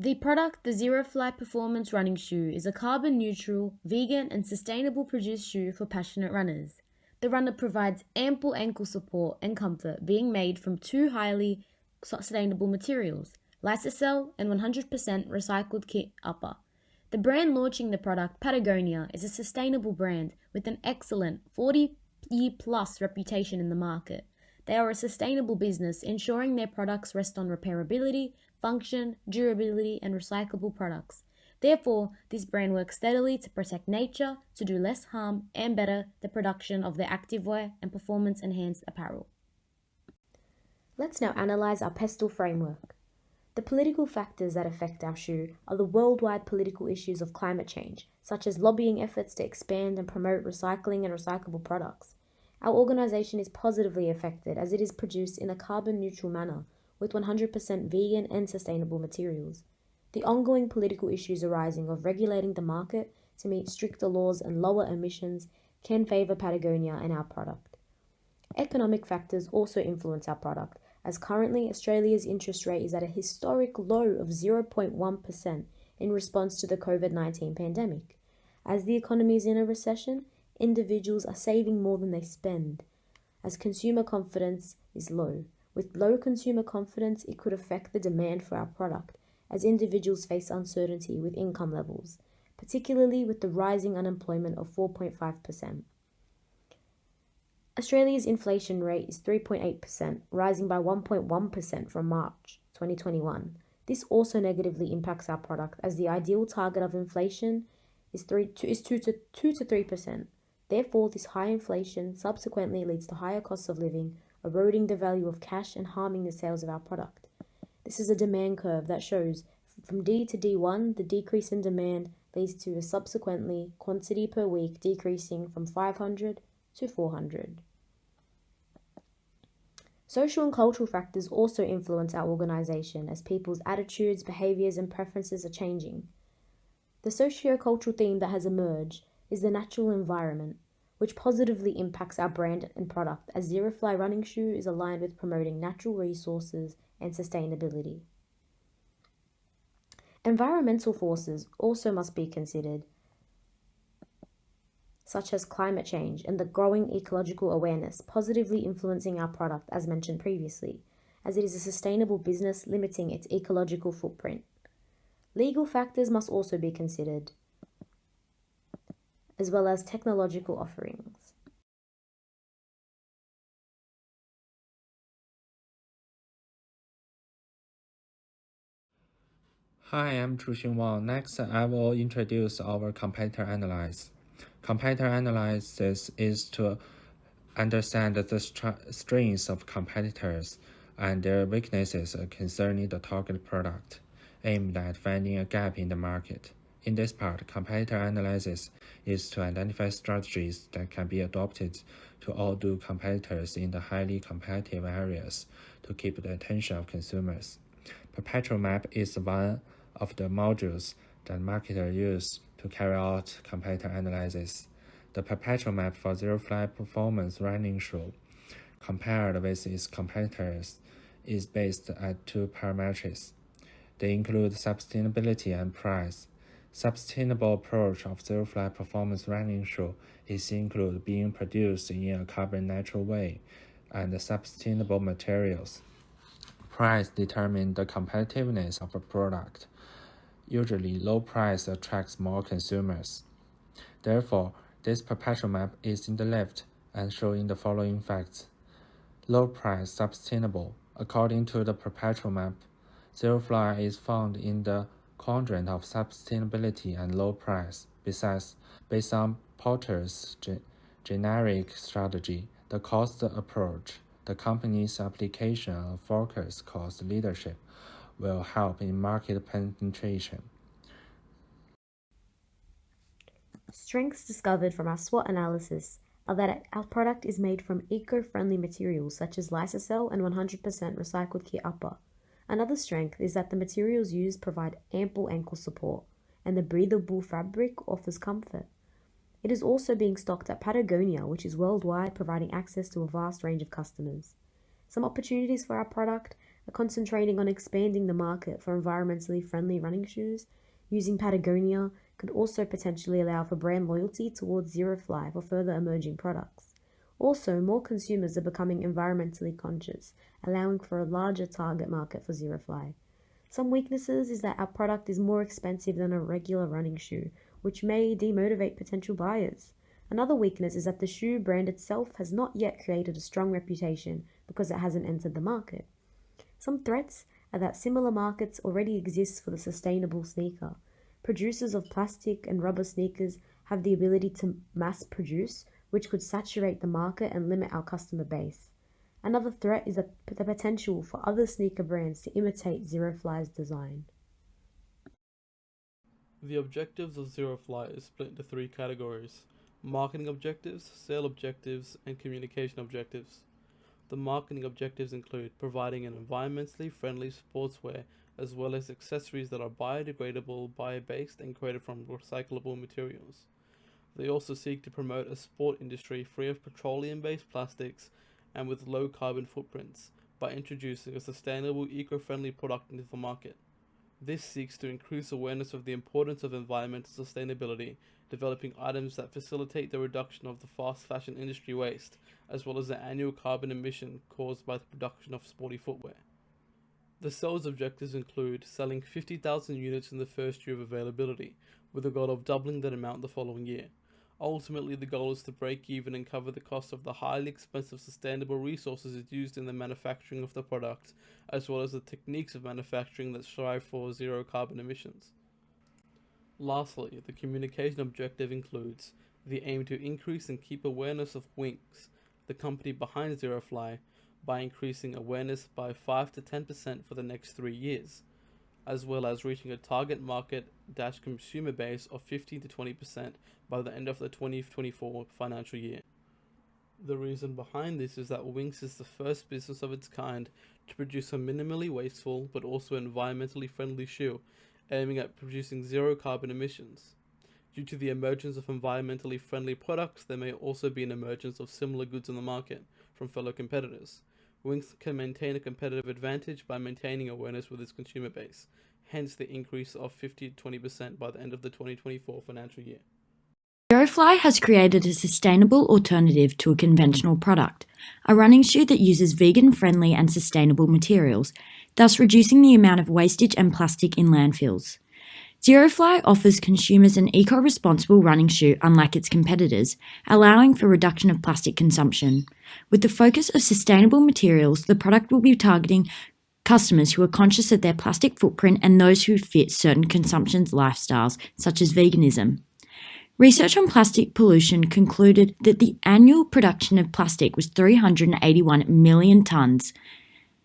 The product, the Zero Fly Performance Running Shoe, is a carbon-neutral, vegan and sustainable produced shoe for passionate runners. The runner provides ample ankle support and comfort, being made from two highly sustainable materials, Lysocell and 100% recycled kit upper. The brand launching the product, Patagonia, is a sustainable brand with an excellent 40-year-plus reputation in the market. They are a sustainable business, ensuring their products rest on repairability, function, durability, and recyclable products. Therefore, this brand works steadily to protect nature, to do less harm, and better the production of their activewear and performance-enhanced apparel. Let's now analyze our pestle framework. The political factors that affect our shoe are the worldwide political issues of climate change, such as lobbying efforts to expand and promote recycling and recyclable products. Our organisation is positively affected as it is produced in a carbon-neutral manner with 100% vegan and sustainable materials. The ongoing political issues arising of regulating the market to meet stricter laws and lower emissions can favour Patagonia and our product. Economic factors also influence our product, as currently Australia's interest rate is at a historic low of 0.1% in response to the COVID-19 pandemic. As the economy is in a recession, individuals are saving more than they spend, as consumer confidence is low. With low consumer confidence, it could affect the demand for our product, as individuals face uncertainty with income levels, particularly with the rising unemployment of 4.5%. Australia's inflation rate is 3.8%, rising by 1.1% from March 2021. This also negatively impacts our product, as the ideal target of inflation is 2 to 3%. Therefore, this high inflation subsequently leads to higher costs of living, eroding the value of cash and harming the sales of our product. This is a demand curve that shows from D to D1, the decrease in demand leads to a subsequently quantity per week decreasing from 500 to 400. Social and cultural factors also influence our organisation as people's attitudes, behaviours and preferences are changing. The sociocultural theme that has emerged is the natural environment, which positively impacts our brand and product, as Zero Fly running shoe is aligned with promoting natural resources and sustainability. Environmental forces also must be considered, such as climate change and the growing ecological awareness positively influencing our product as mentioned previously, as it is a sustainable business limiting its ecological footprint. Legal factors must also be considered, as well as technological offerings. Hi, I'm Chuxing Wang. Next, I will introduce our competitor analysis. Competitor analysis is to understand the strengths of competitors and their weaknesses concerning the target product, aimed at finding a gap in the market. In this part, competitor analysis is to identify strategies that can be adopted to outdo competitors in the highly competitive areas to keep the attention of consumers. Perpetual map is one of the modules that marketers use to carry out competitor analysis. The perpetual map for Zero Fly Performance running shoe, compared with its competitors, is based at two parameters. They include sustainability and price. Sustainable approach of Zero Fly Performance running shoe is include being produced in a carbon neutral way and sustainable materials. Price determines the competitiveness of a product. Usually, low price attracts more consumers. Therefore, this perpetual map is in the left and showing the following facts. Low price sustainable. According to the perpetual map, Zero Fly is found in the quadrant of sustainability and low price. Besides, based on Porter's generic strategy, the cost approach, the company's application of focused cost leadership will help in market penetration. Strengths discovered from our SWOT analysis are that our product is made from eco-friendly materials such as Lysocell and 100% recycled kit upper. Another strength is that the materials used provide ample ankle support, and the breathable fabric offers comfort. It is also being stocked at Patagonia, which is worldwide, providing access to a vast range of customers. Some opportunities for our product are concentrating on expanding the market for environmentally friendly running shoes. Using Patagonia could also potentially allow for brand loyalty towards Zerofly for further emerging products. Also, more consumers are becoming environmentally conscious, allowing for a larger target market for Zerofly. Some weaknesses is that our product is more expensive than a regular running shoe, which may demotivate potential buyers. Another weakness is that the shoe brand itself has not yet created a strong reputation because it hasn't entered the market. Some threats are that similar markets already exist for the sustainable sneaker. Producers of plastic and rubber sneakers have the ability to mass produce, which could saturate the market and limit our customer base. Another threat is the potential for other sneaker brands to imitate Zerofly's design. The objectives of Zerofly is split into three categories: marketing objectives, sale objectives, and communication objectives. The marketing objectives include providing an environmentally friendly sportswear as well as accessories that are biodegradable, bio-based, and created from recyclable materials. They also seek to promote a sport industry free of petroleum-based plastics and with low carbon footprints by introducing a sustainable, eco-friendly product into the market. This seeks to increase awareness of the importance of environmental sustainability, developing items that facilitate the reduction of the fast fashion industry waste, as well as the annual carbon emission caused by the production of sporty footwear. The sales objectives include selling 50,000 units in the first year of availability, with a goal of doubling that amount the following year. Ultimately, the goal is to break even and cover the cost of the highly expensive sustainable resources used in the manufacturing of the product, as well as the techniques of manufacturing that strive for zero carbon emissions. Lastly, the communication objective includes the aim to increase and keep awareness of Winx, the company behind Zerofly, by increasing awareness by 5 to 10% for the next 3 years, as well as reaching a target market-consumer base of 15 to 20% by the end of the 2024 financial year. The reason behind this is that Winx is the first business of its kind to produce a minimally wasteful but also environmentally friendly shoe, aiming at producing zero carbon emissions. Due to the emergence of environmentally friendly products, there may also be an emergence of similar goods on the market from fellow competitors. Winx can maintain a competitive advantage by maintaining awareness with its consumer base, hence the increase of 50 to 20% by the end of the 2024 financial year. Zerofly has created a sustainable alternative to a conventional product, a running shoe that uses vegan-friendly and sustainable materials, thus reducing the amount of wastage and plastic in landfills. Zerofly offers consumers an eco-responsible running shoe unlike its competitors, allowing for reduction of plastic consumption. With the focus of sustainable materials, the product will be targeting customers who are conscious of their plastic footprint and those who fit certain consumption lifestyles, such as veganism. Research on plastic pollution concluded that the annual production of plastic was 381 million tonnes.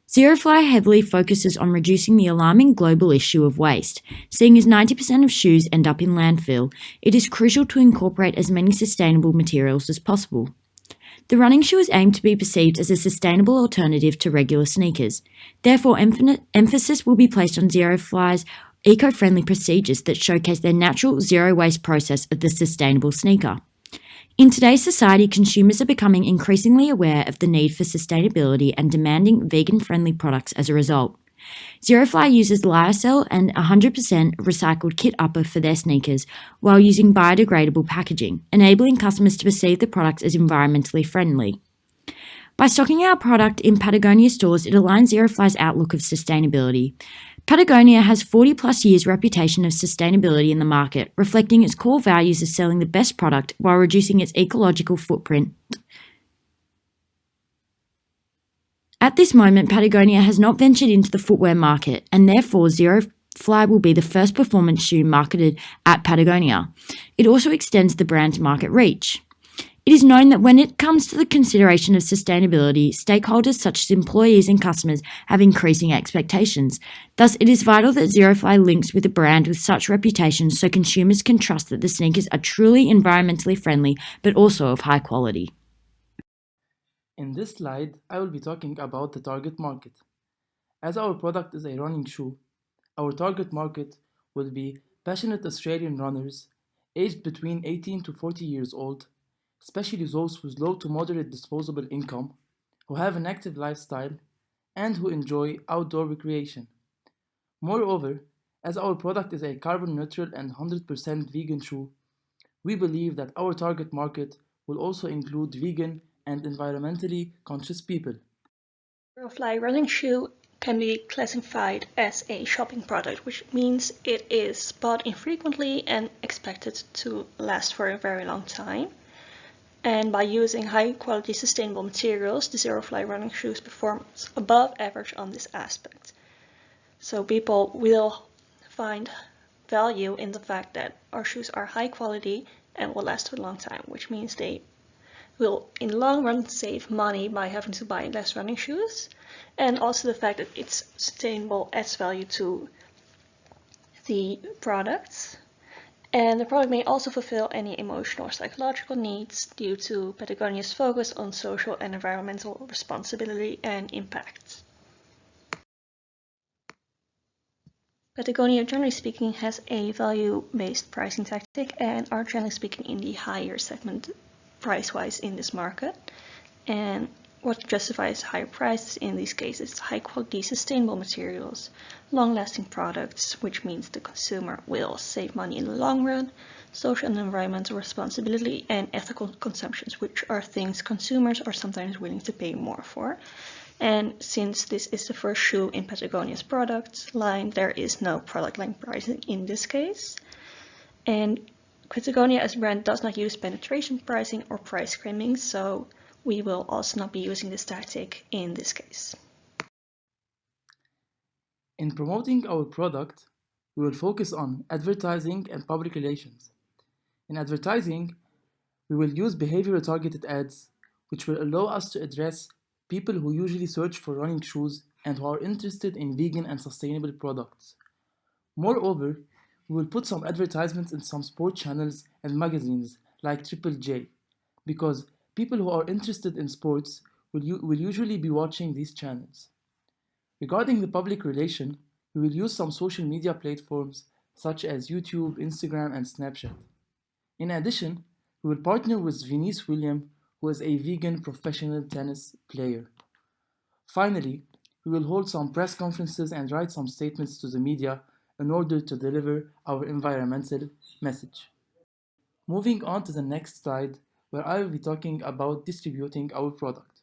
Zerofly heavily focuses on reducing the alarming global issue of waste. Seeing as 90% of shoes end up in landfill, it is crucial to incorporate as many sustainable materials as possible. The running shoe is aimed to be perceived as a sustainable alternative to regular sneakers. Therefore, emphasis will be placed on Zerofly's eco-friendly procedures that showcase their natural zero-waste process of the sustainable sneaker. In today's society, consumers are becoming increasingly aware of the need for sustainability and demanding vegan-friendly products as a result. Zerofly uses lyocell and 100% recycled kit upper for their sneakers while using biodegradable packaging, enabling customers to perceive the products as environmentally friendly. By stocking our product in Patagonia stores, it aligns Zerofly's outlook of sustainability. Patagonia has 40 plus years reputation of sustainability in the market, reflecting its core values of selling the best product while reducing its ecological footprint. At this moment, Patagonia has not ventured into the footwear market, and therefore Zerofly will be the first performance shoe marketed at Patagonia. It also extends the brand's market reach. It is known that when it comes to the consideration of sustainability, stakeholders such as employees and customers have increasing expectations. Thus, it is vital that Zerofly links with a brand with such reputation so consumers can trust that the sneakers are truly environmentally friendly but also of high quality. In this slide, I will be talking about the target market. As our product is a running shoe, our target market will be passionate Australian runners aged between 18 to 40 years old, especially those with low to moderate disposable income, who have an active lifestyle, and who enjoy outdoor recreation. Moreover, as our product is a carbon neutral and 100% vegan shoe, we believe that our target market will also include vegan and environmentally conscious people. Zero-fly running shoe can be classified as a shopping product, which means it is bought infrequently and expected to last for a very long time. And by using high-quality sustainable materials, the Zero-fly running shoes performs above average on this aspect. So people will find value in the fact that our shoes are high quality and will last for a long time, which means they will in the long run save money by having to buy less running shoes, and also the fact that it's sustainable adds value to the products. And the product may also fulfill any emotional or psychological needs due to Patagonia's focus on social and environmental responsibility and impact. Patagonia, generally speaking, has a value-based pricing tactic and are generally speaking in the higher segment price-wise in this market. And what justifies higher prices in these cases? High-quality, sustainable materials, long-lasting products, which means the consumer will save money in the long run, social and environmental responsibility, and ethical consumptions, which are things consumers are sometimes willing to pay more for. And since this is the first shoe in Patagonia's product line, there is no product line pricing in this case. And Patagonia as a brand does not use penetration pricing or price skimming, so we will also not be using this tactic in this case. In promoting our product, we will focus on advertising and public relations. In advertising, we will use behavioral targeted ads, which will allow us to address people who usually search for running shoes and who are interested in vegan and sustainable products. Moreover, we will put some advertisements in some sport channels and magazines like Triple J, because people who are interested in sports will usually be watching these channels. Regarding the public relation, we will use some social media platforms such as YouTube, Instagram, and Snapchat. In addition, we will partner with Venus Williams, who is a vegan professional tennis player. Finally, we will hold some press conferences and write some statements to the media in order to deliver our environmental message. Moving on to the next slide, where I will be talking about distributing our product.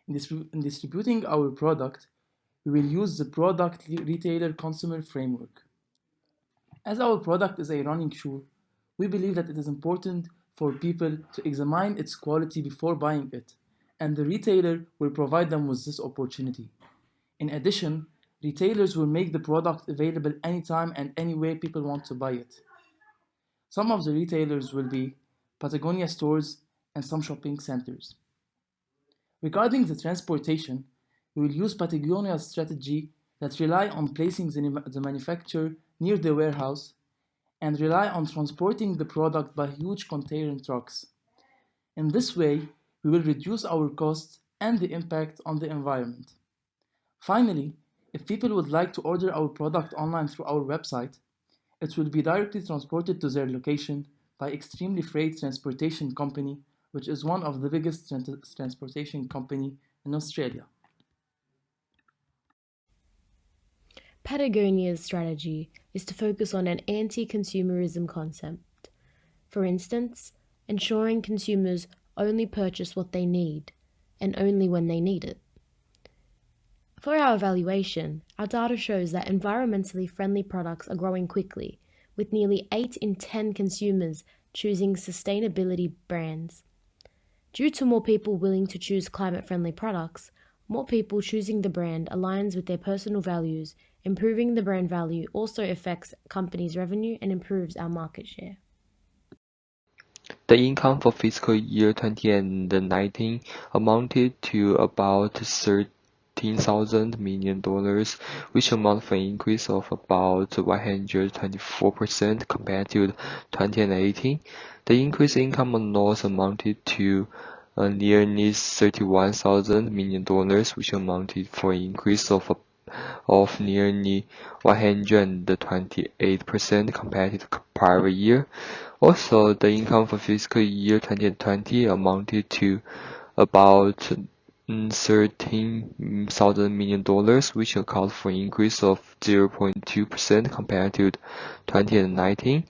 In distributing our product, we will use the product retailer consumer framework. As our product is a running shoe, we believe that it is important for people to examine its quality before buying it, and the retailer will provide them with this opportunity. In addition, retailers will make the product available anytime and any way people want to buy it. Some of the retailers will be Patagonia stores and some shopping centers. Regarding the transportation, we will use Patagonia's strategy that rely on placing the manufacturer near the warehouse and rely on transporting the product by huge container trucks. In this way, we will reduce our costs and the impact on the environment. Finally, if people would like to order our product online through our website, it will be directly transported to their location by Extremely Freight Transportation Company, which is one of the biggest transportation company in Australia. Patagonia's strategy is to focus on an anti-consumerism concept. For instance, ensuring consumers only purchase what they need, and only when they need it. For our evaluation, our data shows that environmentally friendly products are growing quickly, with nearly 8 in 10 consumers choosing sustainability brands. Due to more people willing to choose climate-friendly products, more people choosing the brand aligns with their personal values. Improving the brand value also affects companies' revenue and improves our market share. The income for fiscal year 2019 amounted to about $13,000 million, which amounted for an increase of about 124% compared to 2018. The increased income on North amounted to nearly $31,000 million, which amounted for an increase of nearly 128% compared to the prior year. Also, the income for fiscal year 2020 amounted to about $13,000 million, which accounts for an increase of 0.2% compared to 2019.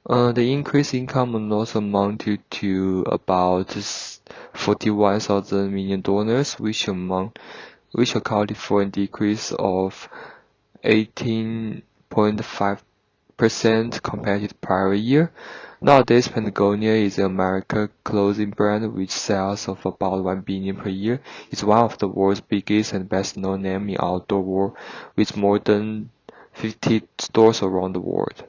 The increased income also amounted to about $41,000 million, which accounted for a decrease of 18.5% compared to the prior year. Nowadays, Patagonia is an American clothing brand with sales of about $1 billion per year. It's one of the world's biggest and best-known names in outdoor wear, with more than 50 stores around the world.